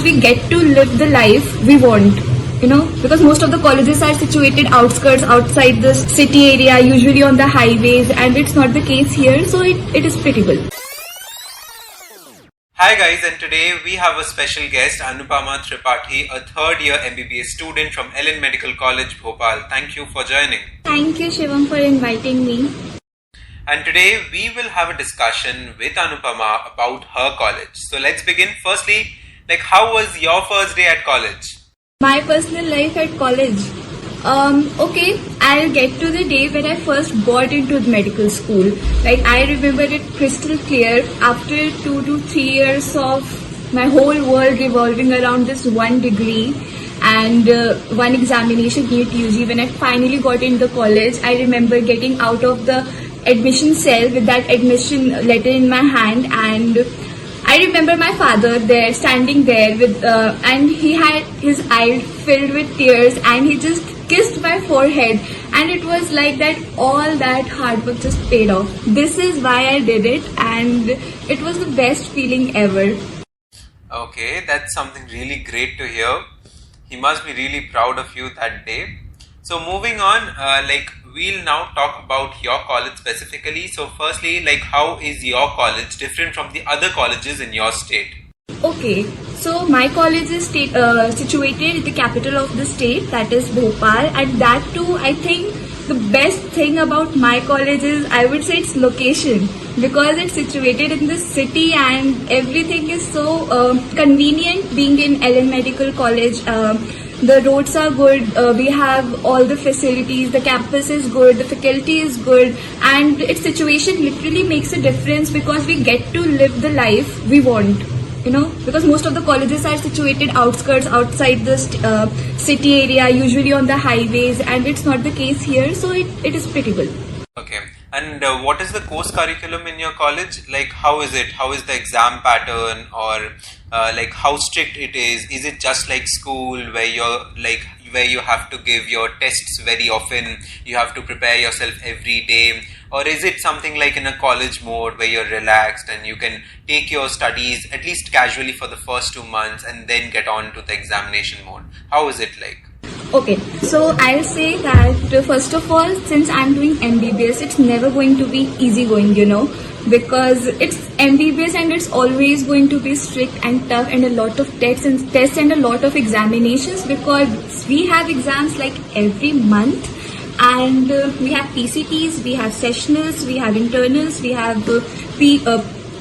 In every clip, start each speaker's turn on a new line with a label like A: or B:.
A: we get to live the life we want. Because most of the colleges are situated outskirts, outside the city area, usually on the highways, and it's not the case here, so it is pretty good.
B: Hi guys, and today we have a special guest, Anupama Tripathi, a third year MBBS student from Medical College Bhopal. Thank you for joining.
A: Thank you, Shivam, for inviting me.
B: And today we will have a discussion with Anupama about her college. So let's begin. Firstly, how was your first day at college?
A: My personal life at college. Okay, I'll get to the day when I first got into the medical school. I remember it crystal clear. After 2 to 3 years of my whole world revolving around this one degree and one examination, NEET-UG, when I finally got into college, I remember getting out of the admission cell with that admission letter in my hand, and I remember my father there, standing there with, and he had his eyes filled with tears, and he just kissed my forehead, and it was like that all that hard work just paid off. This is why I did it, and it was the best feeling ever.
B: Okay, that's something really great to hear. He must be really proud of you that day. So moving on, we'll now talk about your college specifically. So firstly, how is your college different from the other colleges in your state?
A: Okay, so my college is situated in the capital of the state, that is Bhopal, and that too, I think the best thing about my college is, I would say, its location, because it's situated in the city and everything is so convenient. Being in Medical College, the roads are good, we have all the facilities, the campus is good, the faculty is good, and its situation literally makes a difference because we get to live the life we want. Because most of the colleges are situated outskirts, outside the city area, usually on the highways, and it's not the case here, so it is pretty good.
B: Okay, and what is the course curriculum in your college? How is it? How is the exam pattern, or how strict it is? Is it just like school where you're where you have to give your tests very often, you have to prepare yourself every day, or is it something like in a college mode where you're relaxed and you can take your studies at least casually for the first 2 months and then get on to the examination mode? How is it like?
A: Okay, so I'll say that first of all, since I'm doing MBBS, it's never going to be easy going, because it's MBBS and it's always going to be strict and tough, and a lot of tests and a lot of examinations, because we have exams every month, and we have PCTs, we have sessionals, we have internals, we have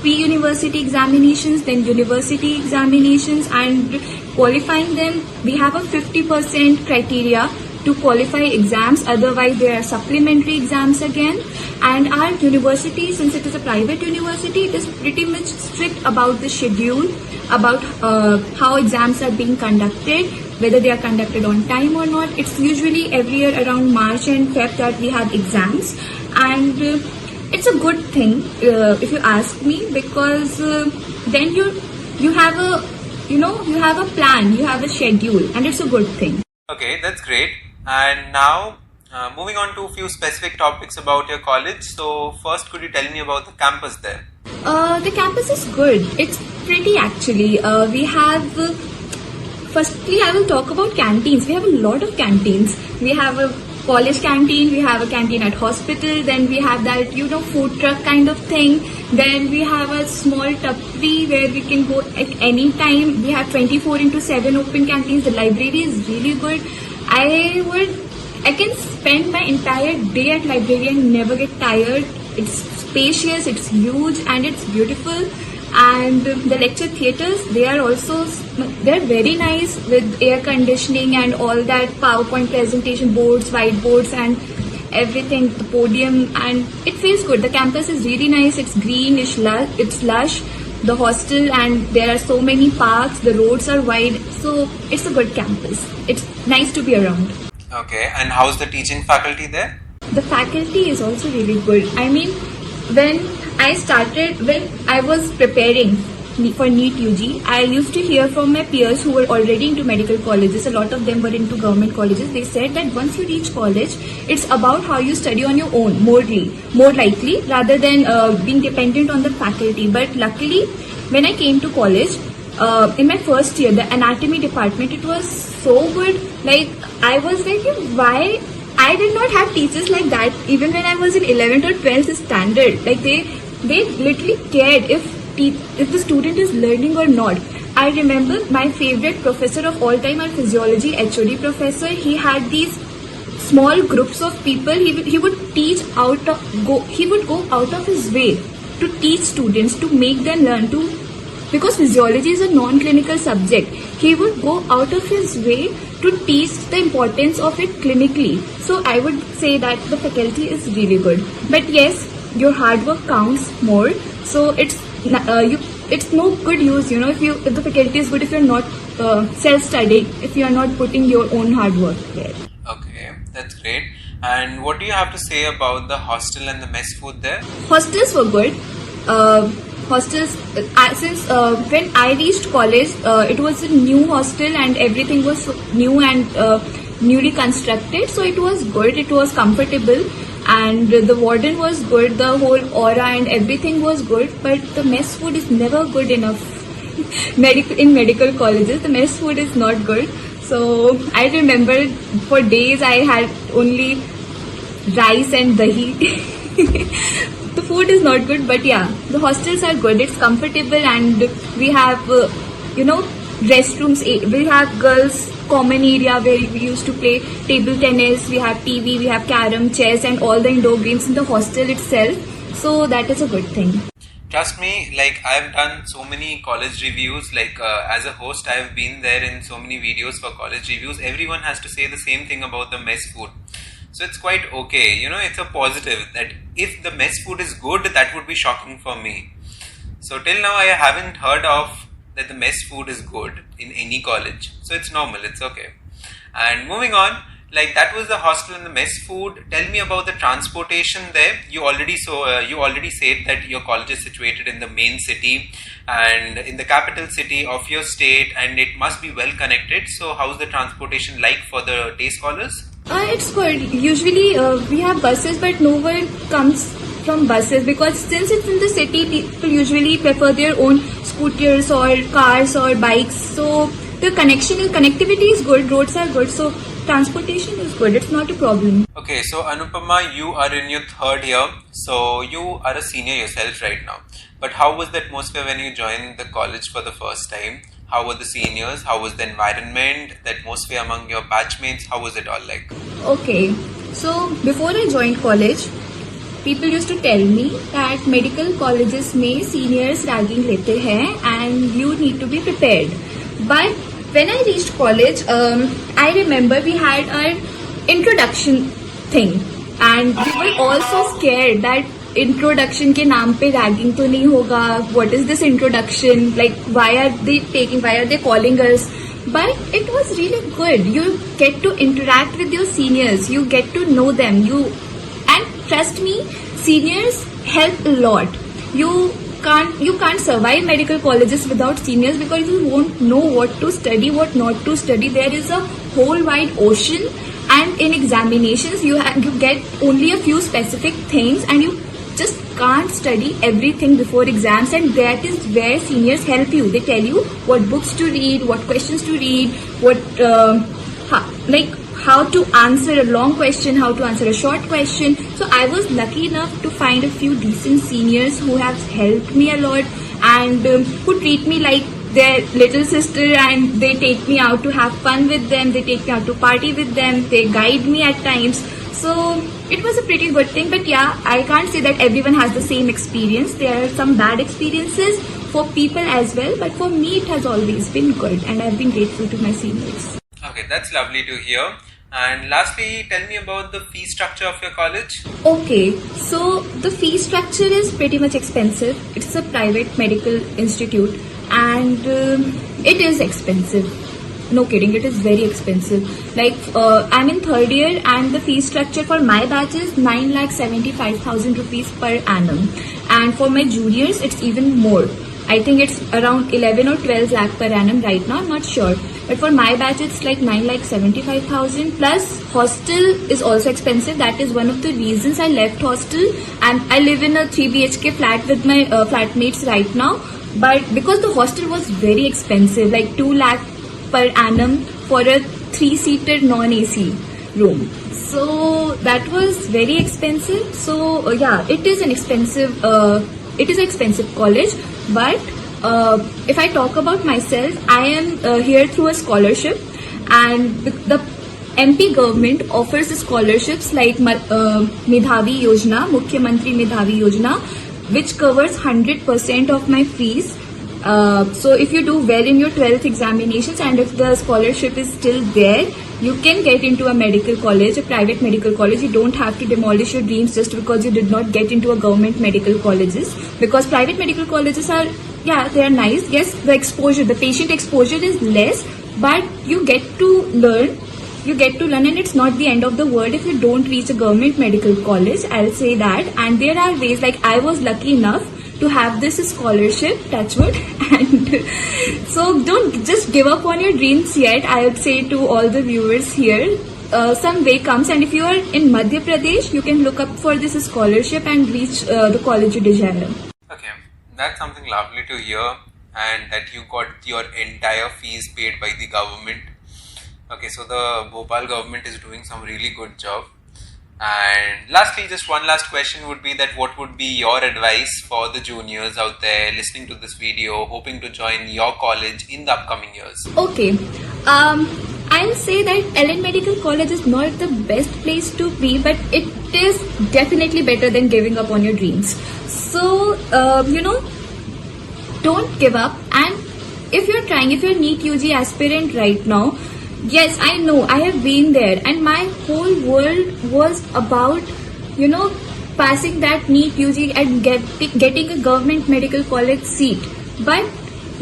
A: pre-university examinations, then university examinations, and qualifying them, we have a 50% criteria to qualify exams, otherwise there are supplementary exams again. And our university, since it is a private university, it is pretty much strict about the schedule, about how exams are being conducted, whether they are conducted on time or not. It's usually every year around March and Feb that we have exams, and it's a good thing if you ask me, because then you have a plan, you have a schedule, and it's a good thing.
B: Okay, that's great. And now moving on to a few specific topics about your college. So first, could you tell me about the campus there?
A: The campus is good. It's pretty actually. We have firstly, I will talk about canteens. We have a lot of canteens. We have a college canteen, we have a canteen at hospital, then we have that food truck kind of thing, then we have a small tapri where we can go at any time. We have 24/7 open canteens. The library is really good. I can spend my entire day at library and never get tired. It's spacious, it's huge, and it's beautiful. And the lecture theatres, they're very nice with air conditioning and all that, PowerPoint presentation boards, whiteboards and everything, the podium, and it feels good. The campus is really nice, it's green, it's lush, the hostel, and there are so many parks, the roads are wide, so it's a good campus. It's nice to be around.
B: Okay, and how's the teaching faculty there?
A: The faculty is also really good. I mean, when I was preparing for NEET-UG, I used to hear from my peers who were already into medical colleges. A lot of them were into government colleges. They said that once you reach college, it's about how you study on your own, more likely, rather than being dependent on the faculty. But luckily, when I came to college, in my first year, the anatomy department, it was so good. Like, I was like, why I did not have teachers like that even when I was in 11th or 12th standard. Like, they literally cared if the student is learning or not. I remember my favorite professor of all time, our physiology HOD professor. He had these small groups of people. He would he would go out of his way to teach students, to make them learn because physiology is a non-clinical subject. He would go out of his way to teach the importance of it clinically. So I would say that the faculty is really good. But yes, your hard work counts more. So it's no good use, if the faculty is good, if you're not self-studying, if you're not putting your own hard work there.
B: Okay, that's great. And what do you have to say about the hostel and the mess food there?
A: Hostels were good. Hostels, since when I reached college, it was a new hostel and everything was new and newly constructed. So it was good, it was comfortable, and the warden was good, the whole aura and everything was good. But the mess food is never good enough. In medical colleges, the mess food is not good. So I remember for days I had only rice and dahi. The food is not good, but yeah, the hostels are good. It's comfortable, and we have restrooms. We have girls common area where we used to play table tennis. We have TV, we have carom, chess, and all the indoor games in the hostel itself. So that is a good thing.
B: Trust me, like, I've done so many college reviews, like as a host I've been there in so many videos for college reviews. Everyone has to say the same thing about the mess food. So it's quite okay, it's a positive that if the mess food is good, that would be shocking for me. So till now I haven't heard of that the mess food is good in any college. So it's normal, it's okay. And moving on, like, that was the hostel and the mess food. Tell me about the transportation there. You already said that your college is situated in the main city and in the capital city of your state, and it must be well connected. So how's the transportation like for the day scholars?
A: It's good. Usually we have buses, but no one comes from buses because since it's in the city, people usually prefer their own scooters or cars or bikes. So the connectivity is good, roads are good, so transportation is good. It's not a problem.
B: Okay, so Anupama, you are in your third year, so you are a senior yourself right now. But how was the atmosphere when you joined the college for the first time? How were the seniors? How was the environment, the atmosphere among your batchmates? How was it all like?
A: Okay, so before I joined college, people used to tell me that medical colleges में seniors ragging लेते हैं and you need to be prepared. But when I reached college, I remember we had our introduction thing and we were all so scared that introduction के नाम पे ragging तो नहीं होगा. What is this introduction? Like, why are they calling us? But it was really good. You get to interact with your seniors. You get to know them. And trust me, seniors help a lot. You can't survive medical colleges without seniors because you won't know what to study, what not to study. There is a whole wide ocean, and in examinations you get only a few specific things, and you just can't study everything before exams, and that is where seniors help you. They tell you what books to read, what questions to read, how to answer a long question, how to answer a short question. So I was lucky enough to find a few decent seniors who have helped me a lot and who treat me like their little sister, and they take me out to have fun with them, they take me out to party with them, they guide me at times. So it was a pretty good thing. But yeah, I can't say that everyone has the same experience. There are some bad experiences for people as well, but for me it has always been good and I've been grateful to my seniors.
B: Okay, that's lovely to hear. And lastly, tell me about the fee structure of your college.
A: Okay, so the fee structure is pretty much expensive. It's a private medical institute and it is expensive. No kidding, it is very expensive. Like, I'm in third year and the fee structure for my batch is 9,75,000 rupees per annum. And for my juniors, it's even more. I think it's around 11 or 12 lakh per annum right now, I'm not sure. But for my batch, it's like 9,75,000. Plus, hostel is also expensive. That is one of the reasons I left hostel. And I live in a 3 BHK flat with my flatmates right now. But because the hostel was very expensive, like 2 lakh per annum for a 3-seater non-AC room. So that was very expensive. So yeah, it is an expensive college. But if I talk about myself, I am here through a scholarship, and the MP government offers scholarships like Medhavi Yojana, Mukhyamantri Medhavi Yojana, which covers 100% of my fees. So if you do well in your 12th examinations and if the scholarship is still there, you can get into a medical college, a private medical college. You don't have to demolish your dreams just because you did not get into a government medical colleges, because private medical colleges are, yeah, they are nice. Yes, the exposure, the patient exposure is less, but you get to learn. And it's not the end of the world if you don't reach a government medical college. I'll say that. And there are ways, like I was lucky enough to have this scholarship, touch wood, and so don't just give up on your dreams yet. I would say to all the viewers here, some way comes, and if you are in Madhya Pradesh, you can look up for this scholarship and reach the college you desire.
B: Okay, that's something lovely to hear, and that you got your entire fees paid by the government. Okay, so the Bhopal government is doing some really good job. And lastly, just one last question would be that what would be your advice for the juniors out there listening to this video, hoping to join your college in the upcoming years?
A: Okay, I'll say that LN Medical College is not the best place to be, but it is definitely better than giving up on your dreams. So, don't give up. And if you're trying, if you're a NEET-UG aspirant right now, yes, I know, I have been there, and my whole world was about, passing that NEET-UG and getting a government medical college seat. But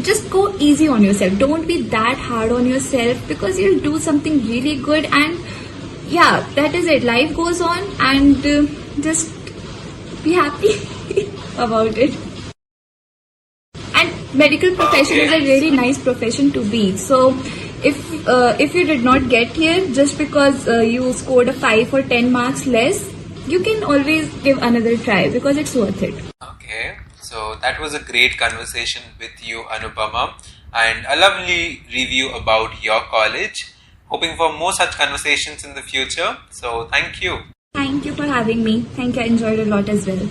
A: just go easy on yourself. Don't be that hard on yourself, because you'll do something really good. And yeah, that is it. Life goes on, and just be happy about it. And medical profession is a really nice profession to be. So if you did not get here just because you scored a 5 or 10 marks less, you can always give another try, because it's worth it.
B: Okay, so that was a great conversation with you, Anupama, and a lovely review about your college. Hoping for more such conversations in the future. So thank you.
A: Thank you for having me. Thank you. I enjoyed a lot as well.